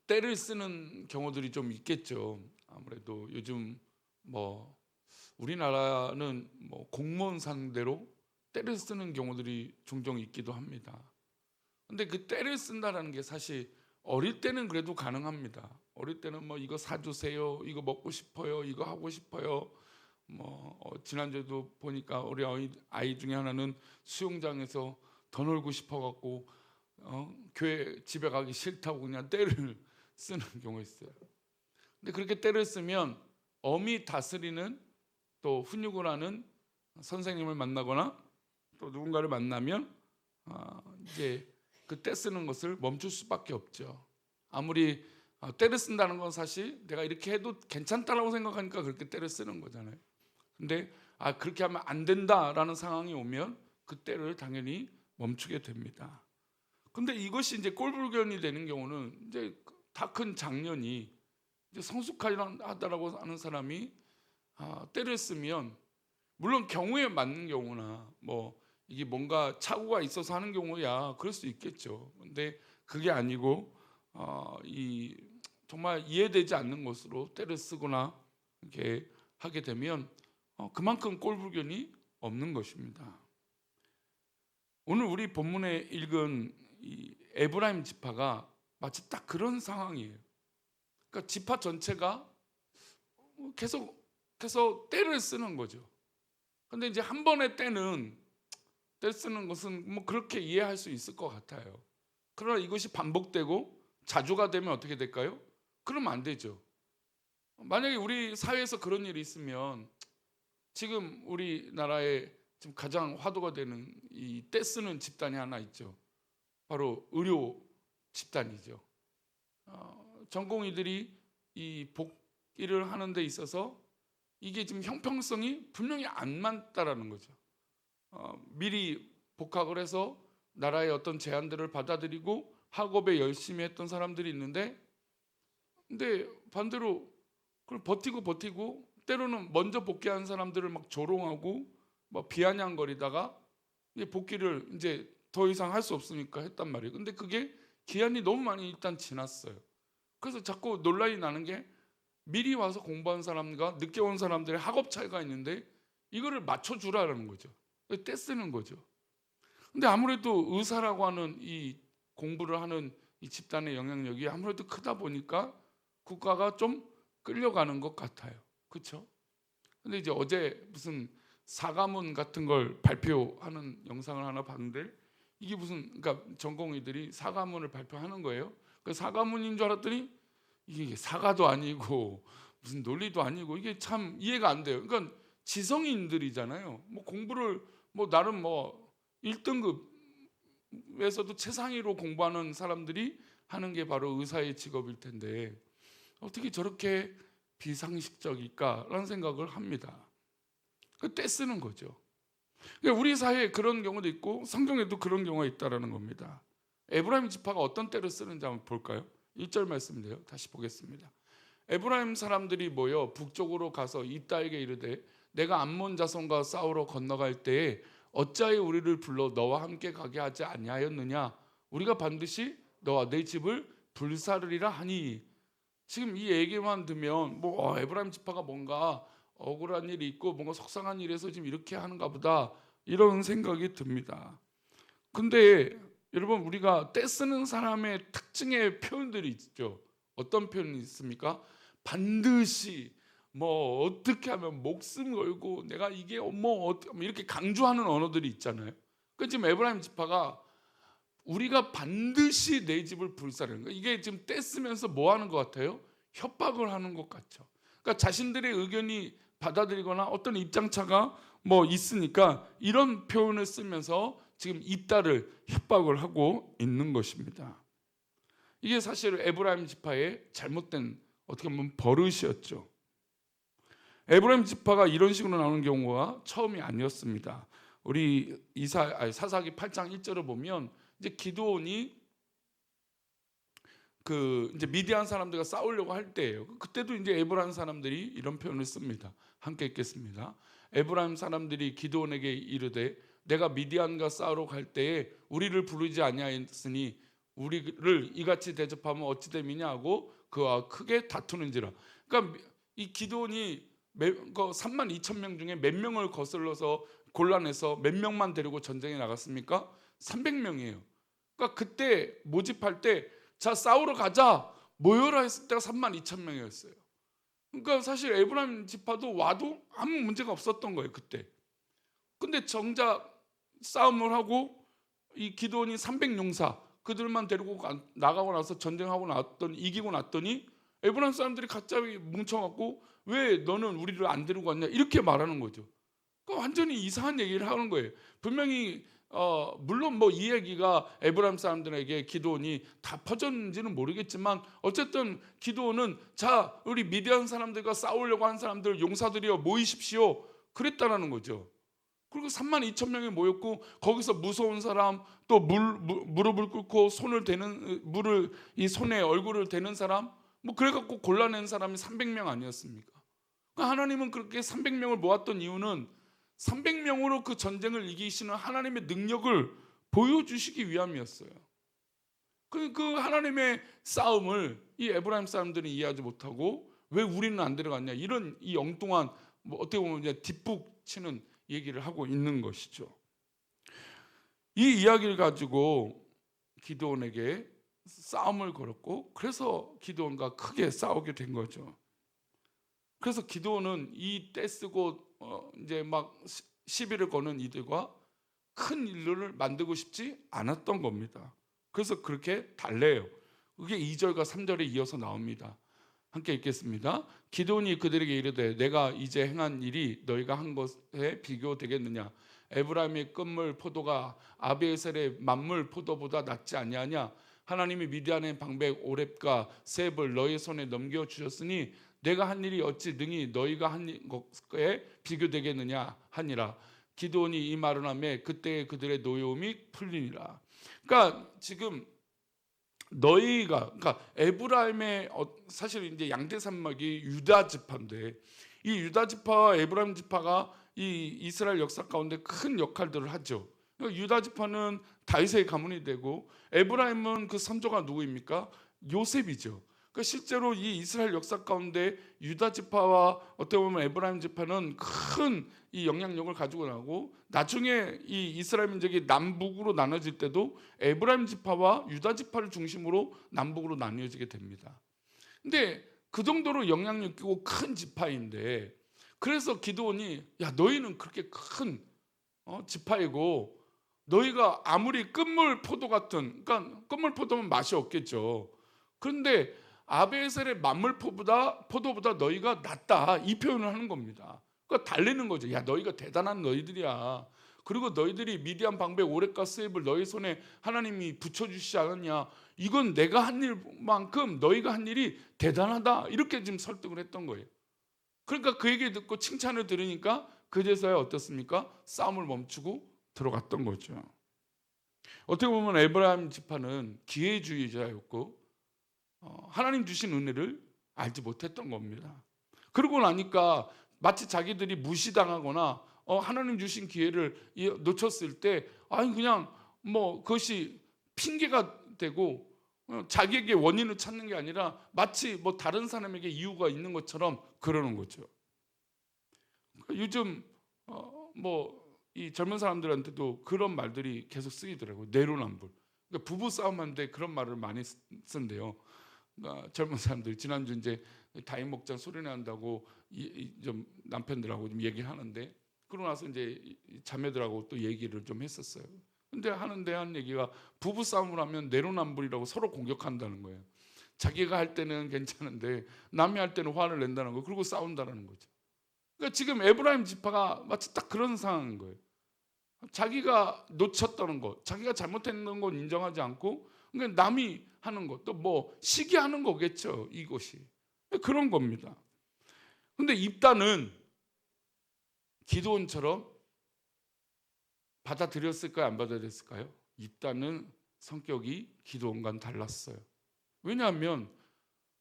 때를 쓰는 경우들이 좀 있겠죠. 아무래도 요즘 뭐 우리나라는 뭐 공무원 상대로 때를 쓰는 경우들이 종종 있기도 합니다. 근데 그 때를 쓴다라는 게 사실 어릴 때는 그래도 가능합니다. 어릴 때는 뭐 이거 사주세요, 이거 먹고 싶어요, 이거 하고 싶어요. 뭐 지난주에도 보니까 우리 아이 중에 하나는 수영장에서 더 놀고 싶어갖고 교회 집에 가기 싫다고 그냥 때를 쓰는 경우가 있어요. 근데 그렇게 때를 쓰면 엄히 다스리는 또 훈육을 하는 선생님을 만나거나 또 누군가를 만나면 이제 그 때 쓰는 것을 멈출 수밖에 없죠. 아무리 때를 쓴다는 건 사실 내가 이렇게 해도 괜찮다라고 생각하니까 그렇게 때를 쓰는 거잖아요. 근데 그렇게 하면 안 된다라는 상황이 오면 그 때를 당연히 멈추게 됩니다. 근데 이것이 이제 꼴불견이 되는 경우는 이제 다 큰 장년이 이제 성숙하다라고 하는 사람이 때를 쓰면 물론 경우에 맞는 경우나 뭐 이게 뭔가 착오가 있어서 하는 경우야 그럴 수 있겠죠. 근데 그게 아니고 이 정말 이해되지 않는 것으로 때를 쓰거나 이렇게 하게 되면 그만큼 꼴불견이 없는 것입니다. 오늘 우리 본문에 읽은 이 에브라임 지파가 마치 딱 그런 상황이에요. 그러니까 지파 전체가 계속 때를 쓰는 거죠. 근데 이제 한 번의 때는 때 쓰는 것은 뭐 그렇게 이해할 수 있을 것 같아요. 그러나 이것이 반복되고 자주가 되면 어떻게 될까요? 그러면 안 되죠. 만약에 우리 사회에서 그런 일이 있으면 지금 우리나라에 지금 가장 화두가 되는 이 때 쓰는 집단이 하나 있죠. 바로 의료 집단이죠. 전공의들이 이 복귀를 하는 데 있어서 이게 지금 형평성이 분명히 안 맞다라는 거죠. 미리 복학을 해서 나라의 어떤 제안들을 받아들이고 학업에 열심히 했던 사람들이 있는데, 근데 반대로 그걸 버티고 때로는 먼저 복귀한 사람들을 막 조롱하고 막 비아냥거리다가 복귀를 이제 더 이상 할 수 없으니까 했단 말이에요. 근데 그게 기한이 너무 많이 일단 지났어요. 그래서 자꾸 논란이 나는 게 미리 와서 공부한 사람과 늦게 온 사람들의 학업 차이가 있는데 이거를 맞춰주라는 거죠. 떼 쓰는 거죠. 근데 아무래도 의사라고 하는 이 공부를 하는 이 집단의 영향력이 아무래도 크다 보니까 국가가 좀 끌려가는 것 같아요. 그렇죠? 근데 이제 어제 무슨 사과문 같은 걸 발표하는 영상을 하나 봤는데 이게 무슨 그러니까 전공의들이 사과문을 발표하는 거예요. 그 사과문인 줄 알았더니 이게 사과도 아니고 무슨 논리도 아니고 이게 참 이해가 안 돼요. 그러니까 지성인들이잖아요. 뭐 공부를 뭐 나름 뭐 1등급에서도 최상위로 공부하는 사람들이 하는 게 바로 의사의 직업일 텐데 어떻게 저렇게 비상식적일까라는 생각을 합니다. 때 쓰는 거죠. 그러니까 우리 사회에 그런 경우도 있고 성경에도 그런 경우가 있다는 겁니다. 에브라임 지파가 어떤 때를 쓰는지 한번 볼까요? 1절 말씀인데요. 다시 보겠습니다. 에브라임 사람들이 모여 북쪽으로 가서 이따에게 이르되 내가 암몬 자손과 싸우러 건너갈 때에 어찌하여 우리를 불러 너와 함께 가게 하지 아니하였느냐? 우리가 반드시 너와 내 집을 불사르리라 하니. 지금 이 얘기만 들면 뭐 에브라임 지파가 뭔가 억울한 일이 있고 뭔가 속상한 일에서 지금 이렇게 하는가 보다 이런 생각이 듭니다. 근데 여러분 우리가 때 쓰는 사람의 특징의 표현들이 있죠. 어떤 표현이 있습니까? 반드시 뭐 어떻게 하면 목숨 걸고 내가 이게 뭐 이렇게 강조하는 언어들이 있잖아요. 그 지금 에브라임 지파가 우리가 반드시 내 집을 불사르는 거 이게 지금 때 쓰면서 뭐 하는 것 같아요? 협박을 하는 것 같죠. 그러니까 자신들의 의견이 받아들이거나 어떤 입장차가 뭐 있으니까 이런 표현을 쓰면서 지금 이따를 협박을 하고 있는 것입니다. 이게 사실 에브라임 지파의 잘못된 어떻게 보면 버릇이었죠. 에브라임 지파가 이런 식으로 나오는 경우가 처음이 아니었습니다. 우리 사사기 8장 1절을 보면 이제 기드온이 이제 미디안 사람들과 싸우려고 할 때예요. 그때도 이제 에브라임 사람들이 이런 표현을 씁니다. 함께 읽겠습니다. 에브라임 사람들이 기드온에게 이르되 내가 미디안과 싸우러 갈 때에 우리를 부르지 아니하였으니 우리를 이같이 대접하면 어찌 됨이냐 하고 그와 크게 다투는지라. 그러니까 이 기드온이 3만 2천 명 중에 몇 명을 거슬러서 곤란해서 몇 명만 데리고 전쟁에 나갔습니까? 300명이에요. 그러니까 그때 모집할 때 자 싸우러 가자 모여라 했을 때가 3만 2천 명이었어요. 그러니까 사실 에브라임 지파도 와도 아무 문제가 없었던 거예요 그때. 근데 정작 싸움을 하고 이 기드온이 300용사 그들만 데리고 나가고 나서 전쟁하고 이기고 났더니 에브라임 사람들이 갑자기 뭉쳐갖고 왜 너는 우리를 안 데리고 왔냐 이렇게 말하는 거죠. 그러니까 완전히 이상한 얘기를 하는 거예요. 분명히 물론 뭐 이 얘기가 에브라임 사람들에게 기드온이 다 퍼졌는지는 모르겠지만 어쨌든 기드온은 자 우리 미디안 사람들과 싸우려고 한 사람들 용사들이여 모이십시오 그랬다라는 거죠. 그리고 3만 2천 명이 모였고 거기서 무서운 사람 또 무릎을 꿇고 손을 대는 물을 이 손에 얼굴을 대는 사람 뭐 그래갖고 골라낸 사람이 300명 아니었습니까? 그러니까 하나님은 그렇게 300명을 모았던 이유는 300명으로 그 전쟁을 이기시는 하나님의 능력을 보여주시기 위함이었어요. 그 하나님의 싸움을 이 에브라임 사람들이 이해하지 못하고 왜 우리는 안 데려갔냐 이런 이 엉뚱한 뭐 어떻게 보면 이제 뒷북치는 얘기를 하고 있는 것이죠. 이 이야기를 가지고 기드온에게 싸움을 걸었고 그래서 기드온과 크게 싸우게 된 거죠. 그래서 기드온은 이 떼쓰고 이제 막 시비를 거는 이들과 큰 일을 만들고 싶지 않았던 겁니다. 그래서 그렇게 달래요. 그게 2절과 3절에 이어서 나옵니다. 함께 읽겠습니다. 기드온이 그들에게 이르되 내가 이제 행한 일이 너희가 한 것에 비교되겠느냐? 에브라임의 끝물 포도가 아비에셀의 만물 포도보다 낫지 아니하냐? 하나님이 미디안의 방백 오렙과 셉을 너희 손에 넘겨 주셨으니 내가 한 일이 어찌 능히 너희가 한 것에 비교되겠느냐 하니라. 기드온이 이 말을 하매 그때 그들의 노여움이 풀리니라. 그러니까 지금 그러니까 에브라임의 사실 이제 양대 산맥이 유다 지파인데 이 유다 지파와 에브라임 지파가 이 이스라엘 역사 가운데 큰 역할들을 하죠. 그러니까 유다 지파는 다윗의 가문이 되고 에브라임은 그 선조가 누구입니까? 요셉이죠. 그러니까 실제로 이 이스라엘 역사 가운데 유다 지파와 어떻게 보면 에브라임 지파는 큰 이 영향력을 가지고 나고 나중에 이 이스라엘 민족이 남북으로 나눠질 때도 에브라임 지파와 유다 지파를 중심으로 남북으로 나뉘어지게 됩니다. 근데 그 정도로 영향력 있고 큰 지파인데 그래서 기드온이 야 너희는 그렇게 큰 지파이고 너희가 아무리 끝물 포도 같은 그러니까 끝물 포도면 맛이 없겠죠. 그런데 아비에셀의 만물 포도보다 너희가 낫다 이 표현을 하는 겁니다. 그러니까 달래는 거죠. 야 너희가 대단한 너희들이야. 그리고 너희들이 미디안 방백 오렙과 스웹을 너희 손에 하나님이 붙여주시지 않았냐. 이건 내가 한 일만큼 너희가 한 일이 대단하다. 이렇게 지금 설득을 했던 거예요. 그러니까 그 얘기 듣고 칭찬을 들으니까 그제서야 어떻습니까? 싸움을 멈추고 들어갔던 거죠. 어떻게 보면 에브라임 지파는 기회주의자였고 하나님 주신 은혜를 알지 못했던 겁니다. 그러고 나니까 마치 자기들이 무시당하거나 하나님 주신 기회를 놓쳤을 때 아니 그냥 뭐 그것이 핑계가 되고 자기에게 원인을 찾는 게 아니라 마치 뭐 다른 사람에게 이유가 있는 것처럼 그러는 거죠. 요즘 뭐 이 젊은 사람들한테도 그런 말들이 계속 쓰이더라고요. 내로남불. 그러니까 부부 싸움하는데 그런 말을 많이 쓴대요. 그러니까 젊은 사람들 지난주 이제 다임 목장 소리내 한다고 좀 남편들하고 좀 얘기를 하는데 그러고 나서 이제 자매들하고 또 얘기를 좀 했었어요. 근데 하는데 한 얘기가 부부 싸움을 하면 내로남불이라고 서로 공격한다는 거예요. 자기가 할 때는 괜찮은데 남이 할 때는 화를 낸다는 거. 그리고 싸운다는 거죠. 그러니까 지금 에브라임 지파가 마치 딱 그런 상황인 거예요. 자기가 놓쳤다는 것, 자기가 잘못했는 건 인정하지 않고 그러니까 남이 하는 것, 또 뭐 시기하는 거겠죠. 이것이 그런 겁니다. 근데 입다는 기드온처럼 받아들였을까요? 안 받아들였을까요? 입다는 성격이 기드온과는 달랐어요. 왜냐하면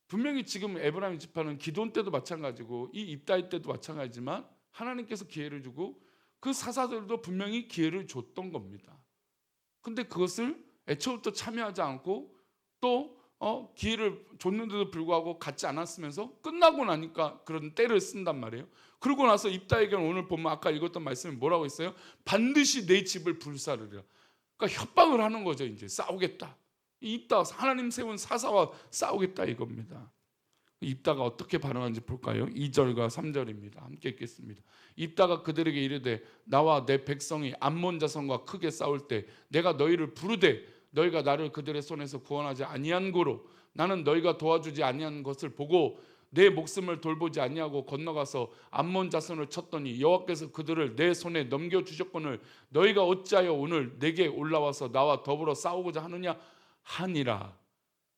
분명히 지금 에브라임 지파는 기드온 때도 마찬가지고 이 입다이 때도 마찬가지지만 하나님께서 기회를 주고 그 사사들도 분명히 기회를 줬던 겁니다. 근데 그것을 애초부터 참여하지 않고 또 기회를 줬는데도 불구하고 갖지 않았으면서 끝나고 나니까 그런 때를 쓴단 말이에요. 그러고 나서 입다에게는 오늘 보면 아까 읽었던 말씀이 뭐라고 했어요? 반드시 내 집을 불사르리라. 그러니까 협박을 하는 거죠. 이제 싸우겠다. 입다, 하나님 세운 사사와 싸우겠다 이겁니다. 입다가 어떻게 반응하는지 볼까요? 2절과 3절입니다. 함께 읽겠습니다. 입다가 그들에게 이르되 나와 내 백성이 암몬 자손과 크게 싸울 때 내가 너희를 부르되 너희가 나를 그들의 손에서 구원하지 아니한 고로 나는 너희가 도와주지 아니한 것을 보고 내 목숨을 돌보지 아니하고 건너가서 암몬 자손을 쳤더니 여호와께서 그들을 내 손에 넘겨주셨거늘 너희가 어찌하여 오늘 내게 올라와서 나와 더불어 싸우고자 하느냐 하니라.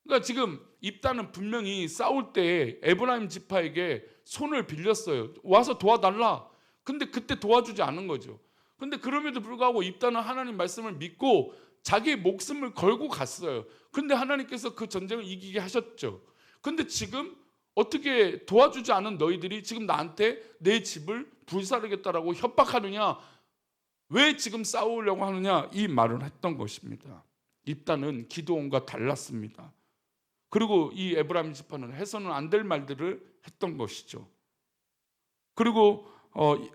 그러니까 지금 입다는 분명히 싸울 때 에브라임 지파에게 손을 빌렸어요. 와서 도와달라. 근데 그때 도와주지 않은 거죠. 근데 그럼에도 불구하고 입다는 하나님 말씀을 믿고 자기의 목숨을 걸고 갔어요. 근데 하나님께서 그 전쟁을 이기게 하셨죠. 근데 지금 어떻게 도와주지 않은 너희들이 지금 나한테 내 집을 불사르겠다라고 협박하느냐? 왜 지금 싸우려고 하느냐? 이 말을 했던 것입니다. 입다는 기드온과 달랐습니다. 그리고 이 에브라임 지파는 해서는 안 될 말들을 했던 것이죠. 그리고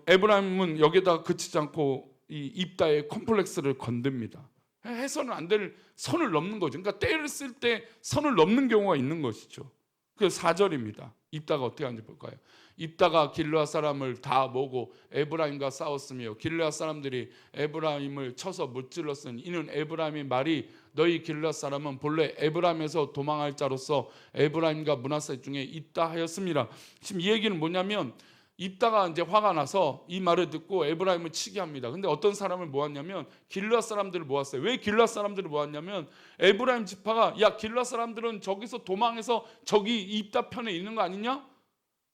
에브라임은 여기다 그치지 않고 이 입다의 콤플렉스를 건듭니다. 해서는 안 될 선을 넘는 거죠. 그러니까 때를 쓸 때 선을 넘는 경우가 있는 것이죠. 그래서 4절입니다. 입다가 어떻게 하는지 볼까요? 입다가 길르앗 사람을 다 모으고 에브라임과 싸웠으며 길르앗 사람들이 에브라임을 쳐서 무찔렀으니 이는 에브라임의 말이 너희 길르앗 사람은 본래 에브라임에서 도망할 자로서 에브라임과 므낫세 중에 있다 하였습니다. 지금 이 얘기는 뭐냐면 입다가 이제 화가 나서 이 말을 듣고 에브라임을 치게 합니다. 근데 어떤 사람을 모았냐면 길르앗 사람들을 모았어요. 왜 길르앗 사람들을 모았냐면 에브라임 지파가 야 길르앗 사람들은 저기서 도망해서 저기 입다 편에 있는 거 아니냐?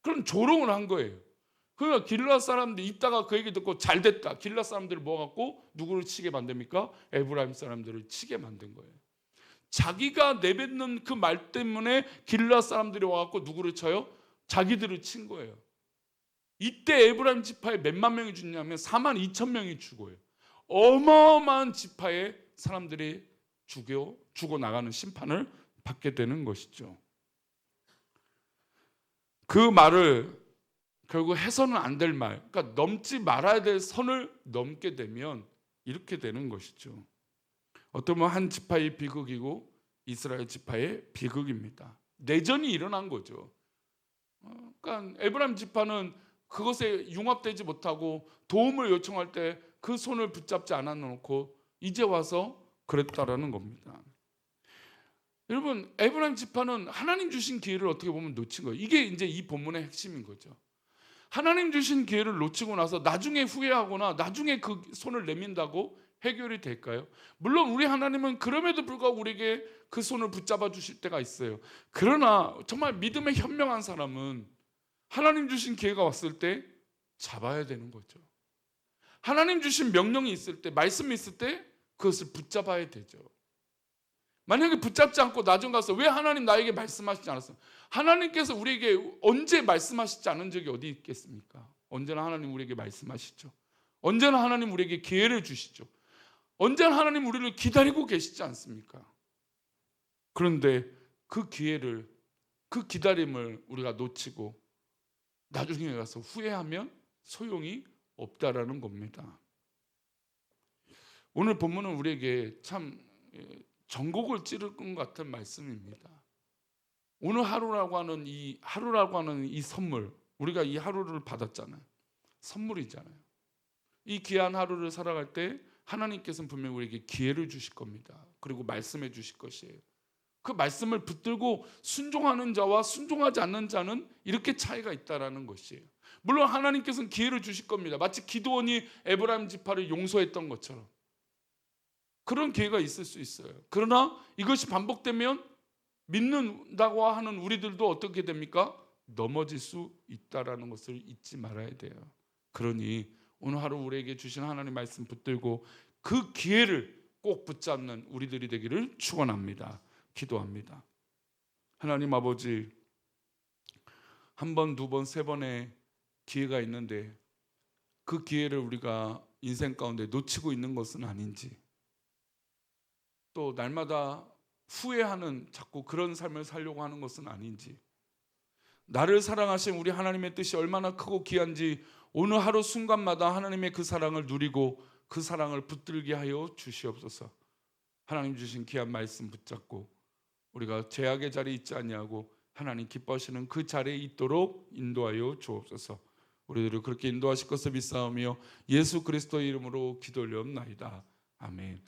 그런 조롱을 한 거예요. 그러니까 길르앗 사람들 입다가 그 얘기 듣고 잘 됐다. 길르앗 사람들을 모아갖고 누구를 치게 만듭니까? 에브라임 사람들을 치게 만든 거예요. 자기가 내뱉는 그 말 때문에 길르앗 사람들이 와갖고 누구를 쳐요? 자기들을 친 거예요. 이때 에브라임 지파에 몇만 명이 죽냐면 4만 2천 명이 죽어요. 어마어마한 지파의 사람들이 죽어 나가는 심판을 받게 되는 것이죠. 그 말을 결국 해서는 안 될 말, 그러니까 넘지 말아야 될 선을 넘게 되면 이렇게 되는 것이죠. 어쩌면 한 지파의 비극이고 이스라엘 지파의 비극입니다. 내전이 일어난 거죠. 그러니까 에브라임 지파는 그것에 융합되지 못하고 도움을 요청할 때 그 손을 붙잡지 않아 놓고 이제 와서 그랬다라는 겁니다. 여러분, 에브라임 지파는 하나님 주신 기회를 어떻게 보면 놓친 거예요. 이게 이제 이 본문의 핵심인 거죠. 하나님 주신 기회를 놓치고 나서 나중에 후회하거나 나중에 그 손을 내민다고 해결이 될까요? 물론 우리 하나님은 그럼에도 불구하고 우리에게 그 손을 붙잡아 주실 때가 있어요. 그러나 정말 믿음에 현명한 사람은 하나님 주신 기회가 왔을 때 잡아야 되는 거죠. 하나님 주신 명령이 있을 때, 말씀이 있을 때 그것을 붙잡아야 되죠. 만약에 붙잡지 않고 나중 가서 왜 하나님 나에게 말씀하시지 않았어요? 하나님께서 우리에게 언제 말씀하시지 않은 적이 어디 있겠습니까? 언제나 하나님 우리에게 말씀하시죠. 언제나 하나님 우리에게 기회를 주시죠. 언제나 하나님 우리를 기다리고 계시지 않습니까? 그런데 그 기회를, 그 기다림을 우리가 놓치고 나중에 가서 후회하면 소용이 없다라는 겁니다. 오늘 본문은 우리에게 참 전곡을 찌를 것 같은 말씀입니다. 오늘 하루라고 하는 이 선물, 우리가 이 하루를 받았잖아요. 선물이잖아요. 이 귀한 하루를 살아갈 때 하나님께서는 분명히 우리에게 기회를 주실 겁니다. 그리고 말씀해 주실 것이에요. 그 말씀을 붙들고 순종하는 자와 순종하지 않는 자는 이렇게 차이가 있다라는 것이에요. 물론 하나님께서는 기회를 주실 겁니다. 마치 기드온이 에브라임 지파를 용서했던 것처럼 그런 기회가 있을 수 있어요. 그러나 이것이 반복되면 믿는다고 하는 우리들도 어떻게 됩니까? 넘어질 수 있다라는 것을 잊지 말아야 돼요. 그러니 오늘 하루 우리에게 주신 하나님 말씀 붙들고 그 기회를 꼭 붙잡는 우리들이 되기를 축원합니다. 기도합니다. 하나님 아버지, 한 번, 두 번, 세 번의 기회가 있는데 그 기회를 우리가 인생 가운데 놓치고 있는 것은 아닌지, 또 날마다 후회하는 자꾸 그런 삶을 살려고 하는 것은 아닌지, 나를 사랑하신 우리 하나님의 뜻이 얼마나 크고 귀한지 오늘 하루 순간마다 하나님의 그 사랑을 누리고 그 사랑을 붙들게 하여 주시옵소서. 하나님 주신 귀한 말씀 붙잡고 우리가 죄악의 자리에 있지 아니하고 하나님 기뻐하시는 그 자리에 있도록 인도하여 주옵소서. 우리들을 그렇게 인도하실 것을 믿사오며 예수 그리스도의 이름으로 기도 올리옵나이다. 아멘.